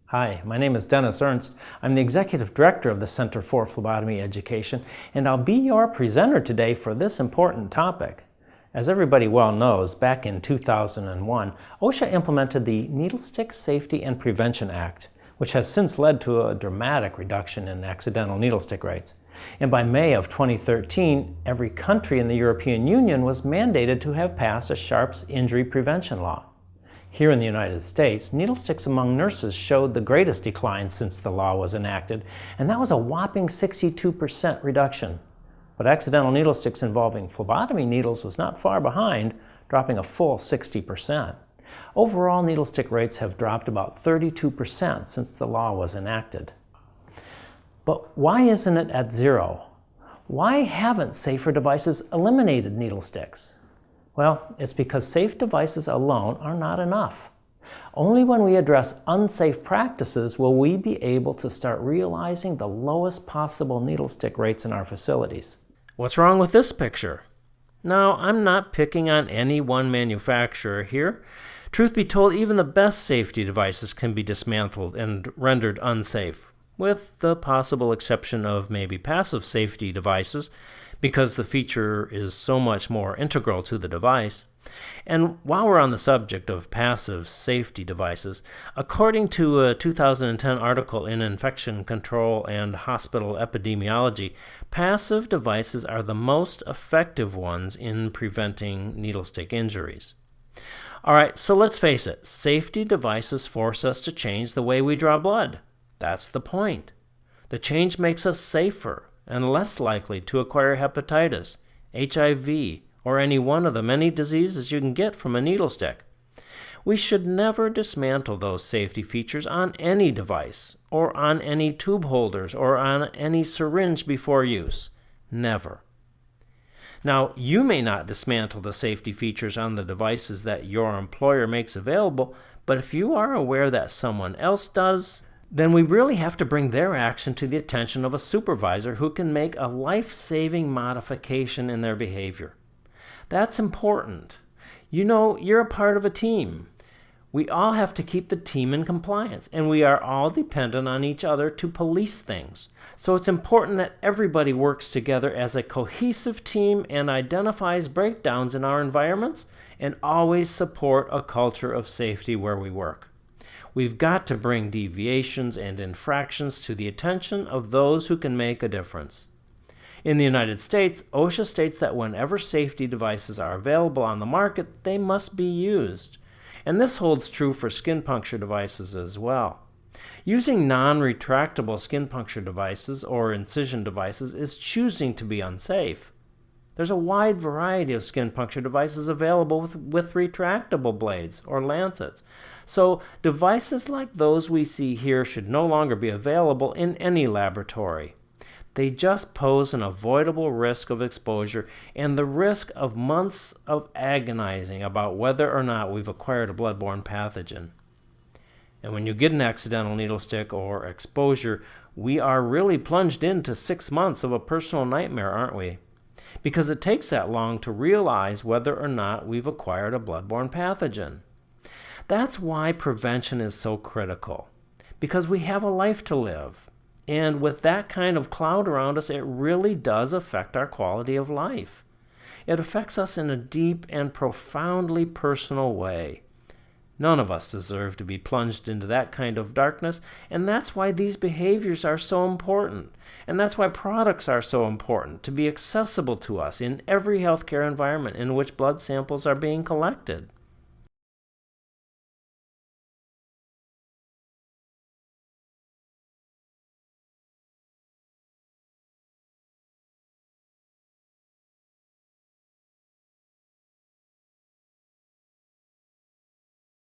Hi, my name is Dennis Ernst. I'm the Executive Director of the Center for Phlebotomy Education, and I'll be your presenter today for this important topic. As everybody well knows, back in 2001, OSHA implemented the Needlestick Safety and Prevention Act, which has since led to a dramatic reduction in accidental needlestick rates. And by May of 2013, every country in the European Union was mandated to have passed a Sharps injury prevention law. Here in the United States, needlesticks among nurses showed the greatest decline since the law was enacted, and that was a whopping 62% reduction. But accidental needlesticks involving phlebotomy needles was not far behind, dropping a full 60%. Overall, needlestick rates have dropped about 32% since the law was enacted. But why isn't it at zero? Why haven't safer devices eliminated needlesticks? Well, it's because safe devices alone are not enough. Only when we address unsafe practices will we be able to start realizing the lowest possible needlestick rates in our facilities. What's wrong with this picture? Now, I'm not picking on any one manufacturer here. Truth be told, even the best safety devices can be dismantled and rendered unsafe, with the possible exception of maybe passive safety devices, because the feature is so much more integral to the device. And while we're on the subject of passive safety devices, according to a 2010 article in Infection Control and Hospital Epidemiology, passive devices are the most effective ones in preventing needlestick injuries. All right, so let's face it, safety devices force us to change the way we draw blood. That's the point. The change makes us safer and less likely to acquire hepatitis, HIV, or any one of the many diseases you can get from a needlestick. We should never dismantle those safety features on any device, or on any tube holders, or on any syringe before use. Never. Now, you may not dismantle the safety features on the devices that your employer makes available, but if you are aware that someone else does, then we really have to bring their action to the attention of a supervisor who can make a life-saving modification in their behavior. That's important. You know, you're a part of a team. We all have to keep the team in compliance, and we are all dependent on each other to police things. So it's important that everybody works together as a cohesive team and identifies breakdowns in our environments and always support a culture of safety where we work. We've got to bring deviations and infractions to the attention of those who can make a difference. In the United States, OSHA states that whenever safety devices are available on the market, they must be used. And this holds true for skin puncture devices as well. Using non-retractable skin puncture devices or incision devices is choosing to be unsafe. There's a wide variety of skin puncture devices available with retractable blades or lancets. So devices like those we see here should no longer be available in any laboratory. They just pose an avoidable risk of exposure and the risk of months of agonizing about whether or not we've acquired a bloodborne pathogen. And when you get an accidental needlestick or exposure, we are really plunged into 6 months of a personal nightmare, aren't we? Because it takes that long to realize whether or not we've acquired a bloodborne pathogen. That's why prevention is so critical, because we have a life to live. And with that kind of cloud around us, it really does affect our quality of life. It affects us in a deep and profoundly personal way. None of us deserve to be plunged into that kind of darkness, and that's why these behaviors are so important. And that's why products are so important, to be accessible to us in every healthcare environment in which blood samples are being collected.